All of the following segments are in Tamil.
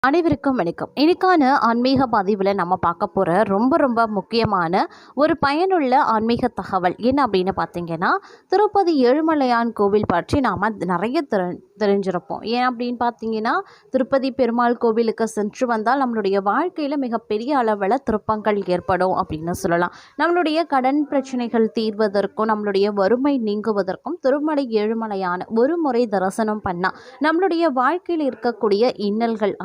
அனைவருக்கும் வணக்கம். இன்னைக்கான ஆன்மீக பதிவில் நம்ம பார்க்க போகிற ரொம்ப முக்கியமான ஒரு பயனுள்ள ஆன்மீக தகவல் என்ன அப்படின்னு பார்த்தீங்கன்னா, திருப்பதி ஏழுமலையான் கோவில் பற்றி நாம் நிறைய தெரிஞ்சிருப்போம். ஏன் அப்படின்னு பார்த்தீங்கன்னா, திருப்பதி பெருமாள் கோவிலுக்கு சென்று வந்தால் நம்மளுடைய வாழ்க்கையில் மிகப்பெரிய அளவில் திருப்பங்கள் ஏற்படும் அப்படின்னு சொல்லலாம். நம்மளுடைய கடன் பிரச்சனைகள் தீர்வதற்கும் நம்மளுடைய வறுமை நீங்குவதற்கும் திருமலை ஏழுமலையான ஒரு முறை தரிசனம் பண்ணால் நம்மளுடைய வாழ்க்கையில் இருக்கக்கூடிய இன்னல்கள்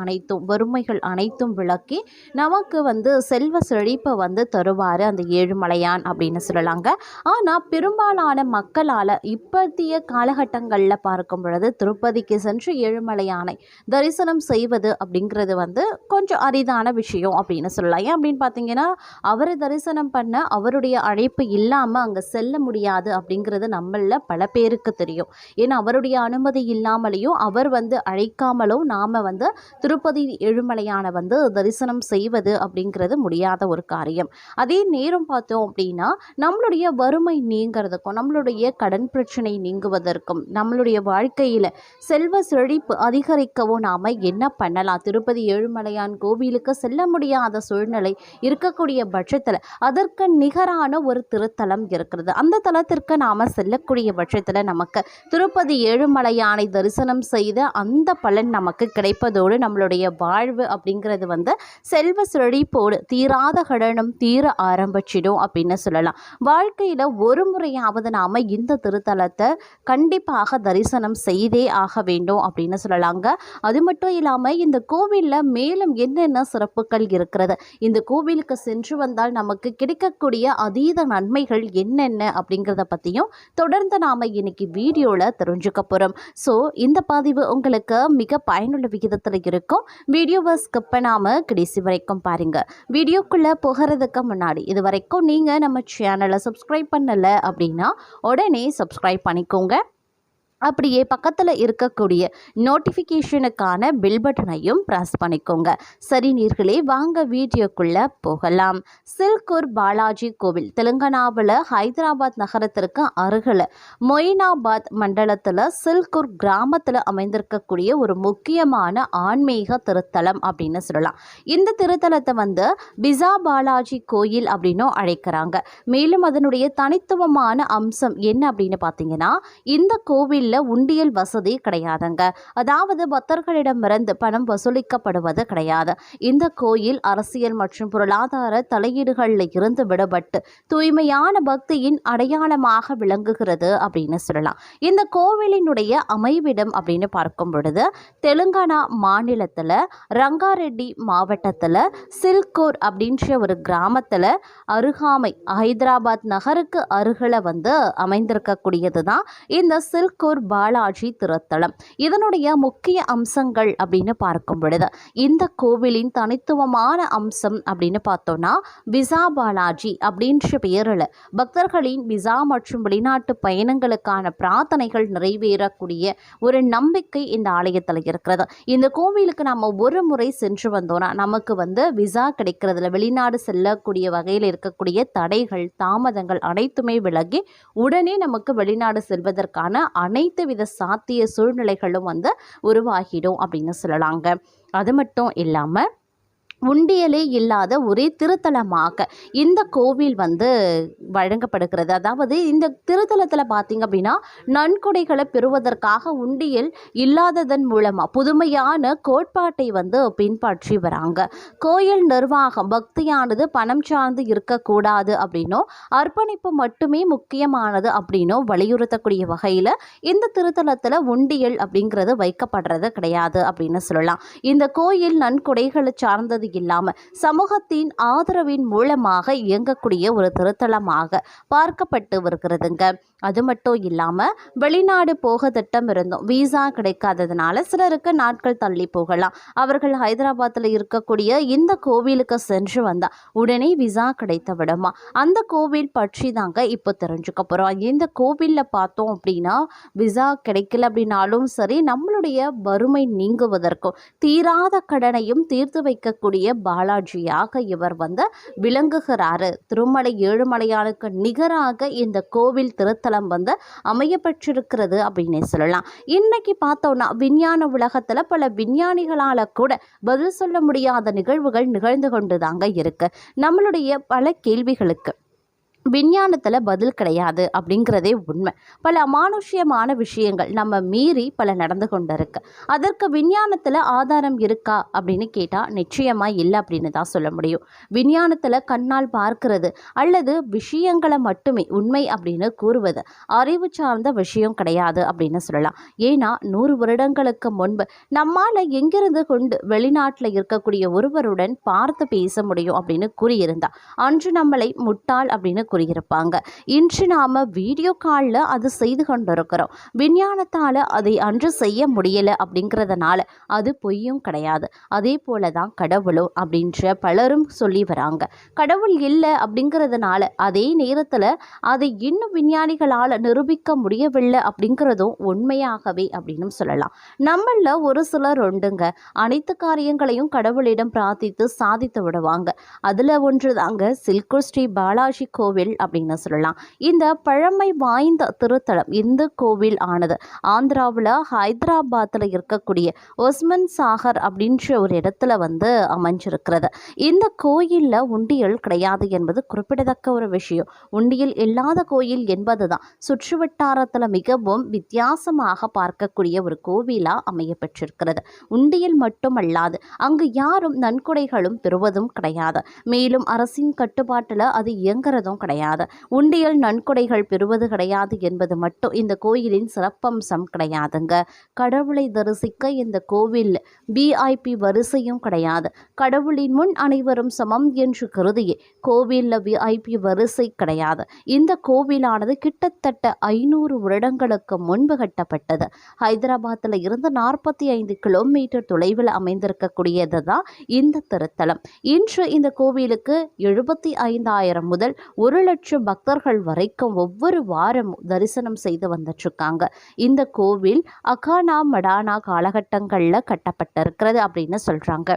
வறுமைகள் அனைத்தும் விளக்கி நமக்கு செல்வ செழிப்பை தருவார் அந்த ஏழுமலையான் அப்படின்னு சொல்லலாங்க. ஆனால் பெரும்பாலான மக்களால் இப்பத்திய காலகட்டங்களில் பார்க்கும் பொழுது திருப்பதிக்கு சென்று ஏழுமலையானை தரிசனம் செய்வது அப்படிங்கிறது கொஞ்சம் அரிதான விஷயம் அப்படின்னு சொல்லலாம். ஏன் அப்படின்னு பார்த்தீங்கன்னா, அவரை தரிசனம் பண்ண அவருடைய அழைப்பு இல்லாமல் அங்கே செல்ல முடியாது அப்படிங்கிறது நம்மள பல பேருக்கு தெரியும். ஏன்னா அவருடைய அனுமதி இல்லாமலேயும் அவர் அழைக்காமலும் நாம் திருப்பதி ஏழுமலையான தரிசனம் செய்வது அப்படிங்கிறது முடியாத ஒரு காரியம். அதே நேரம் பார்த்தோம் அப்படின்னா, நம்மளுடைய வறுமை நீங்கிறதுக்கும் நம்மளுடைய கடன் பிரச்சனை நீங்குவதற்கும் நம்மளுடைய வாழ்க்கையில் செல்வ செழிப்பு அதிகரிக்கவும் நாம் என்ன பண்ணலாம்? திருப்பதி ஏழுமலையான் கோவிலுக்கு செல்ல முடியாத சூழ்நிலை இருக்கக்கூடிய பட்சத்தில் அதற்கு நிகரான ஒரு திருத்தலம் இருக்கிறது. அந்த தலத்திற்கு நாம் செல்லக்கூடிய பட்சத்தில் நமக்கு திருப்பதி ஏழுமலையானை தரிசனம் செய்த அந்த பலன் நமக்கு கிடைப்பதோடு நம்மளுடைய வாழ்வு அப்படிங்கிறது செல்வ செழிப்போடு தீராத கடனும் தீர ஆரம்பிச்சிடும் அப்படின்னு சொல்லலாம். வாழ்க்கையில் ஒரு முறையாவது நாம் இந்த திருத்தலத்தை கண்டிப்பாக தரிசனம் செய்தே ஆக வேண்டும் அப்படின்னு சொல்லலாங்க. அது மட்டும் இல்லாமல் இந்த கோவிலில் மேலும் என்னென்ன சிறப்புகள் இருக்கிறது, இந்த கோவிலுக்கு சென்று வந்தால் நமக்கு கிடைக்கக்கூடிய அதீத நன்மைகள் என்னென்ன அப்படிங்கிறத பற்றியும் தொடர்ந்து நாம் இன்னைக்கு வீடியோவில் தெரிஞ்சுக்க போகிறோம். ஸோ இந்த பதிவு உங்களுக்கு மிக பயனுள்ள விகிதத்தில் இருக்கும். வீடியோவை ஸ்கிப் பண்ணாமல் கடைசி வரைக்கும் பாருங்கள். வீடியோக்குள்ளே போகிறதுக்கு முன்னாடி இது வரைக்கும் நீங்கள் நம்ம சேனலை சப்ஸ்கிரைப் பண்ணலை அப்படின்னா உடனே சப்ஸ்கிரைப் பண்ணிக்கோங்க. அப்படியே பக்கத்தில் இருக்கக்கூடிய நோட்டிஃபிகேஷனுக்கான பெல் பட்டனையும் ப்ரெஸ் பண்ணிக்கோங்க. சரி நேயர்களே, வாங்க வீடியோக்குள்ளே போகலாம். சில்கூர் பாலாஜி கோவில் தெலுங்கானாவில் ஹைதராபாத் நகரத்திற்கு அருகில் மொயினாபாத் மண்டலத்தில் சில்கூர் கிராமத்தில் அமைந்திருக்கக்கூடிய ஒரு முக்கியமான ஆன்மீக திருத்தலம் அப்படின்னு சொல்லலாம். இந்த திருத்தலத்தை பிசா பாலாஜி கோயில் அப்படின்னும் அழைக்கிறாங்க. மேலும் அதனுடைய தனித்துவமான அம்சம் என்ன அப்படின்னு பார்த்தீங்கன்னா, இந்த கோவில் உண்டியல் வசதி கிடையாதுங்க. அதாவது பக்தர்களிடமிருந்து பணம் வசூலிக்கப்படுவது கிடையாது. இந்த கோயில் அரசியல் மற்றும் பொருளாதார தலையீடுகளில் இருந்து விடுபட்டு தூய்மையான பக்தியின் அடையாளமாக விளங்குகிறது அப்படின்னு சொல்லலாம். இந்த கோவிலினுடைய அமைவிடம் அப்படின்னு பார்க்கும் பொழுது தெலுங்கானா மாநிலத்தில் ரங்காரெட்டி மாவட்டத்தில் சில்கூர் அப்படின்ற ஒரு கிராமத்தில் அருகாமை ஹைதராபாத் நகருக்கு அருகில் அமைந்திருக்கக்கூடியது தான் இந்த சில்கூர் பாலாஜி திருத்தலம். இதனுடைய முக்கிய அம்சங்கள் அப்படின்னு பார்க்கும் பொழுது இந்த கோவிலின் தனித்துவமான அம்சம் அப்படின்னு பார்த்தோம்னா, விசா பாலாஜி அப்படின்ற பெயரில் பக்தர்களின் விசா மற்றும் வெளிநாட்டு பயணங்களுக்கான பிரார்த்தனைகள் நிறைவேறக்கூடிய ஒரு நம்பிக்கை இந்த ஆலயத்தில் இருக்கிறது. இந்த கோவிலுக்கு நம்ம ஒரு முறை சென்று வந்தோம்னா நமக்கு விசா கிடைக்கிறதுல வெளிநாடு செல்லக்கூடிய வகையில் இருக்கக்கூடிய தடைகள் தாமதங்கள் அனைத்துமே விலகி உடனே நமக்கு வெளிநாடு செல்வதற்கான அனைத்து வித சாத்திய சூழ்நிலைகளும் உருவாகிடும் அப்படின்னு சொல்லலாங்க. அது மட்டும் இல்லாமல் உண்டியலே இல்லாத ஒரே திருத்தலமாக இந்த கோவில் வழங்கப்படுகிறது. அதாவது இந்த திருத்தலத்தில் பார்த்தீங்க அப்படின்னா, நன்கொடைகளை பெறுவதற்காக உண்டியல் இல்லாததன் மூலமாக புதுமையான கோட்பாட்டை பின்பற்றி வராங்க. கோயில் நிர்வாகம் பக்தியானது பணம் சார்ந்து இருக்கக்கூடாது அப்படின்னும் அர்ப்பணிப்பு மட்டுமே முக்கியமானது அப்படின்னும் வலியுறுத்தக்கூடிய வகையில் இந்த திருத்தலத்தில் உண்டியல் அப்படிங்கிறது வைக்கப்படுறது கிடையாது அப்படின்னு சொல்லலாம். இந்த கோயில் நன்கொடைகளை சார்ந்தது இல்லாமல் சமூகத்தின் ஆதரவின் மூலமாக இயங்கக்கூடிய ஒரு திருத்தலமாக பார்க்கப்பட்டு வருகிறதுங்க. அது மட்டும் இல்லாமல் வெளிநாடு போக திட்டம் இருந்தும் விசா கிடைக்காததுனால சிலருக்கு நாட்கள் தள்ளி போகலாம். அவர்கள் ஹைதராபாத்தில் இருக்கக்கூடிய இந்த கோவிலுக்கு சென்று வந்தால் உடனே விசா கிடைத்து விடுமா. அந்த கோவில் பற்றி தாங்க இப்போ தெரிஞ்சுக்க போகிறோம். இந்த கோவிலில் பார்த்தோம் அப்படின்னா, விசா கிடைக்கல அப்படின்னாலும் சரி, நம்மளுடைய வறுமை நீங்குவதற்கும் தீராத கடனையும் தீர்த்து வைக்கக்கூடிய பாலாஜியாக இவர் விளங்குகிறாரு. திருமலை ஏழுமலையானுக்கு நிகராக இந்த கோவில் திருத்தலம் திருத்தலம் வந்து அமையப்பட்டிருக்கிறது அப்படின்னே சொல்லலாம். இன்னைக்கு பார்த்தோம்னா விஞ்ஞான உலகத்தில் பல விஞ்ஞானிகளால் கூட பதில் சொல்ல முடியாத நிகழ்வுகள் நிகழ்ந்து கொண்டு தாங்க இருக்கு. நம்மளுடைய பல கேள்விகளுக்கு விஞ்ஞானத்தில் பதில் கிடையாது அப்படிங்கிறதே உண்மை. பல அமானுஷ்யமான விஷயங்கள் நம்ம மீறி பல நடந்து கொண்டு இருக்கு. அதற்கு விஞ்ஞானத்தில் ஆதாரம் இருக்கா அப்படின்னு கேட்டால் நிச்சயமாக இல்லை அப்படின்னு தான் சொல்ல முடியும். விஞ்ஞானத்தில் கண்ணால் பார்க்கிறது அல்லது விஷயங்களை மட்டுமே உண்மை அப்படின்னு கூறுவது அறிவு சார்ந்த விஷயம் கிடையாது அப்படின்னு சொல்லலாம். ஏன்னா 100 வருடங்களுக்கு முன்பு நம்மால் எங்கிருந்து கொண்டு வெளிநாட்டில் இருக்கக்கூடிய ஒருவருடன் பார்த்து பேச முடியும் அப்படின்னு கூறியிருந்தா அன்று நம்மளை முட்டாள் அப்படின்னு கூறியிருப்பாங்க. இன்று நாம வீடியோ காலில் அது செய்து கொண்டிருக்கிறோம். விஞ்ஞானத்தால் அதை அன்று செய்ய முடியலை அப்படிங்கிறதுனால அது பொய்யும் கிடையாது. அதே போல தான் கடவுளும் அப்படின்ற பலரும் சொல்லி வராங்க. கடவுள் இல்லை அப்படிங்கிறதுனால அதே நேரத்தில் அதை இன்னும் விஞ்ஞானிகளால் நிரூபிக்க முடியவில்லை அப்படிங்கிறதும் உண்மையாகவே அப்படின்னு சொல்லலாம். நம்மள ஒரு சிலர் உண்டுங்க, அனைத்து காரியங்களையும் கடவுளிடம் பிரார்த்தித்து சாதித்து விடுவாங்க. அதில் ஒன்று தாங்க சில்கூர் ஸ்ரீ பாலாஜி கோவில் அப்படின்னு சொல்லலாம். இந்த பழமை வாய்ந்த திருத்தலம் இந்த கோவில் ஆனது ஆந்திராவில் ஹைதராபாத்தில் இருக்கக்கூடிய ஒஸ்மன் சாகர் அப்படின்ற ஒரு இடத்துல வந்து அமைஞ்சிருக்கிறது. இந்த கோயிலில் உண்டியல் கிடையாது என்பது குறிப்பிடத்தக்க ஒரு விஷயம். உண்டியல் இல்லாத கோயில் என்பதுதான் சுற்று வட்டாரத்தில் மிகவும் வித்தியாசமாக பார்க்கக்கூடிய ஒரு கோவிலாக அமையப்பட்டிருக்கிறது. உண்டியல் மட்டுமல்லாது அங்கு யாரும் நன்கொடைகளும் பெறுவதும் கிடையாது. மேலும் அரசின் கட்டுப்பாட்டில் அது இயங்குறதும் கிடையாது. உண்டியல் நன்கொடைகள் பெறுவது கிடையாது என்பது மட்டும் இந்த கோயிலின் சிறப்பம்சம் கிடையாதுங்க. கடவுளை தரிசிக்க இந்த கோவில் VIP வரிசையும் கிடையாது. கடவுளின் முன் அனைவரும் சமம் என்று கருதியே கோவிலில் VIP வரிசை கிடையாது. இந்த கோவிலானது கிட்டத்தட்ட 500 வருடங்களுக்கு முன்பு கட்டப்பட்டது. ஹைதராபாத்தில் இருந்து 45 கிலோமீட்டர் தொலைவில் அமைந்திருக்கக்கூடியது தான் இந்த திருத்தலம். இன்று இந்த கோவிலுக்கு 75,000 முதல் 1 லட்சம் பக்தர்கள் வரைக்கும் ஒவ்வொரு வாரமும் தரிசனம் செய்து வந்துட்டுருக்காங்க. இந்த கோவில் அகானா மடானா காலகட்டங்களில் கட்டப்பட்டிருக்கிறது அப்படின்னு சொல்கிறாங்க.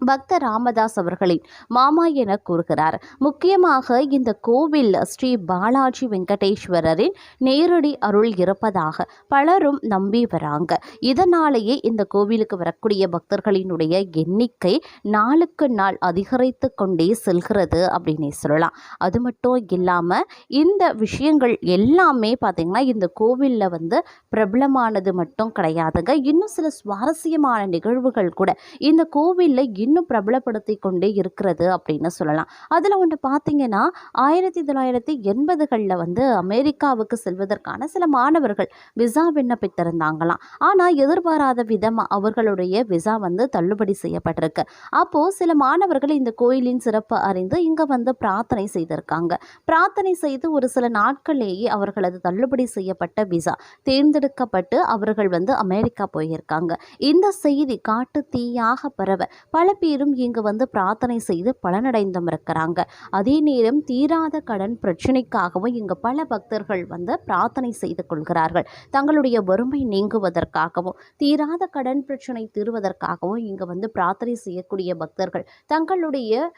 பக்தர் ராமதாஸ் அவர்களின் மாமா என கூறுகிறார். முக்கியமாக இந்த கோவில் ஸ்ரீ பாலாஜி வெங்கடேஸ்வரரின் நேரடி அருள் இருப்பதாக பலரும் நம்பி வராங்க. இதனாலேயே இந்த கோவிலுக்கு வரக்கூடிய பக்தர்களினுடைய எண்ணிக்கை நாளுக்கு நாள் அதிகரித்து கொண்டே செல்கிறது அப்படின்னே சொல்லலாம். அது மட்டும் இல்லாமல் இந்த விஷயங்கள் எல்லாமே பார்த்திங்கன்னா இந்த கோவிலில் வந்து பிரபலமானது மட்டும் கிடையாதுங்க. இன்னும் சில சுவாரஸ்யமான நிகழ்வுகள் கூட இந்த கோவிலில் இன்னும் பிரபலப்படுத்தி கொண்டே இருக்கிறது அப்படின்னு சொல்லலாம். அதில் ஒன்று பார்த்தீங்கன்னா 1980களில் வந்து அமெரிக்காவுக்கு செல்வதற்கான சில மாணவர்கள் விசா விண்ணப்பித்திருந்தாங்களாம். ஆனால் எதிர்பாராத விதமாக அவர்களுடைய விசா வந்து தள்ளுபடி செய்யப்பட்டிருக்கு. அப்போது சில மாணவர்கள் இந்த கோயிலின் சிறப்பு அறிந்து இங்கே வந்து பிரார்த்தனை செய்திருக்காங்க. பிரார்த்தனை செய்து ஒரு சில நாட்களிலேயே அவர்களது தள்ளுபடி செய்யப்பட்ட விசா தேர்ந்தெடுக்கப்பட்டு அவர்கள் வந்து அமெரிக்கா போயிருக்காங்க. இந்த செய்தி காட்டு தீயாக பரவ பல பேரும் இங்கு வந்து பிரார்த்தனை செய்து பலனடைந்தும் இருக்கிறாங்க. அதே நேரம் தீராத கடன் பிரச்சனைக்காகவும் இங்கு பல பக்தர்கள் வந்து பிரார்த்தனை செய்து கொள்கிறார்கள். தங்களுடைய வறுமை நீங்குவதற்காகவும் தீராத கடன் பிரச்சனை தீர்வதற்காகவும் இங்கு வந்து பிரார்த்தனை செய்யக்கூடிய பக்தர்கள் தங்களுடைய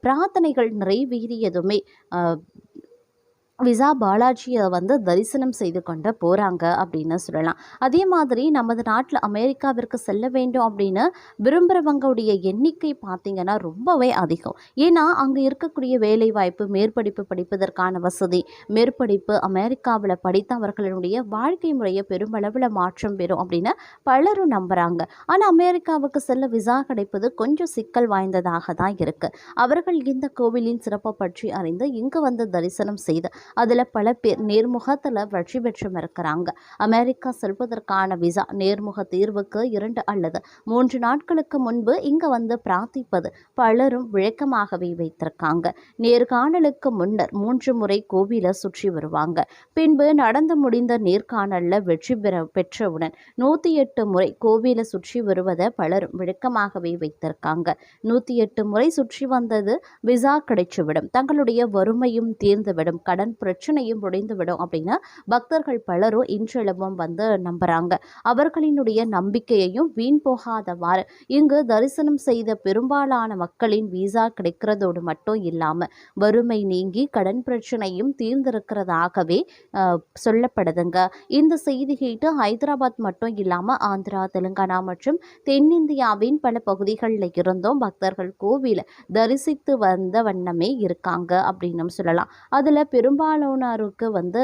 பிரார்த்தனைகள் நிறைவேறியதுமே விசா பாலாஜியை வந்து தரிசனம் செய்து கொண்டு போகிறாங்க அப்படின்னு சொல்லலாம். அதே மாதிரி நமது நாட்டில் அமெரிக்காவிற்கு செல்ல வேண்டும் அப்படின்னு விரும்புகிறவங்களுடைய எண்ணிக்கை பார்த்திங்கன்னா ரொம்பவே அதிகம். ஏன்னா அங்கே இருக்கக்கூடிய வேலைவாய்ப்பு, மேற்படிப்பு படிப்பதற்கான வசதி, மேற்படிப்பு அமெரிக்காவில் படித்த அவர்களுடைய வாழ்க்கை முறையை பெருமளவில் மாற்றம் பெறும் அப்படின்னு பலரும் நம்புகிறாங்க. ஆனால் அமெரிக்காவுக்கு செல்ல விசா கிடைப்பது கொஞ்சம் சிக்கல் வாய்ந்ததாக தான் இருக்குது. அவர்கள் இந்த கோவிலின் சிறப்பை பற்றி அறிந்து இங்கு வந்து தரிசனம் செய்து அதில் பல பேர் நேர்முகத்தில் வெற்றி பெற்றும் இருக்கிறாங்க. அமெரிக்கா செல்வதற்கான விசா நேர்முக தீர்வுக்கு 2 அல்லது 3 நாட்களுக்கு முன்பு இங்கே வந்து பிரார்த்திப்பது பலரும் விளக்கமாகவே வைத்திருக்காங்க. நேர்காணலுக்கு முன்னர் 3 முறை கோவிலை சுற்றி வருவாங்க. பின்பு நடந்து முடிந்த நேர்காணலில் வெற்றி பெற்றவுடன் 108 முறை கோவிலை சுற்றி வருவதை பலரும் விளக்கமாகவே வைத்திருக்காங்க. 108 முறை சுற்றி வந்தது விசா கிடைச்சுவிடும், தங்களுடைய வறுமையும் தீர்ந்துவிடும், கடன் பிரச்சனையும் முடிந்துவிடும் அப்படின்னு பக்தர்கள் பலரும் இன்றளவும் வந்து நம்புறாங்க. அவர்களினுடைய நம்பிக்கையையும் வீண் போகாதவாறு இங்கு தரிசனம் செய்த பெரும்பாலான மக்களின் விசா கிடைக்கிறதோடு மட்டும் இல்லாம வறுமை நீங்கி கடன் பிரச்சனையும் தீர்ந்திருக்கிறதாகவே சொல்லப்படுதுங்க. இந்த செய்தி கேட்டு ஹைதராபாத் மட்டும் இல்லாம ஆந்திரா, தெலுங்கானா மற்றும் தென்னிந்தியாவின் பல பகுதிகளில் இருந்தும் பக்தர்கள் கோவிலை தரிசித்து வந்த வண்ணமே இருக்காங்க அப்படின்னு சொல்லலாம். அதுல பெரும்பாலானோருக்கு வந்து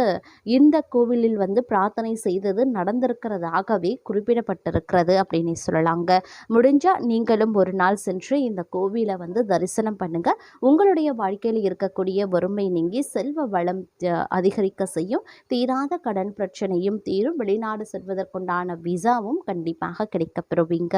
இந்த கோவிலில் வந்து பிரார்த்தனை செய்தது நடந்திருக்கிறதாகவே குறிப்பிடப்பட்டிருக்கிறது அப்படின்னு சொல்லலாங்க. முடிஞ்சா நீங்களும் ஒரு நாள் சென்று இந்த கோவிலை வந்து தரிசனம் பண்ணுங்க. உங்களுடைய வாழ்க்கையில் இருக்கக்கூடிய வறுமை நீங்கி செல்வ வளம் அதிகரிக்க செய்யும். தீராத கடன் பிரச்சனையும் தீரும். வெளிநாடு செல்வதற்குண்டான விசாவும் கண்டிப்பாக கிடைக்கப் பெறுவீங்க.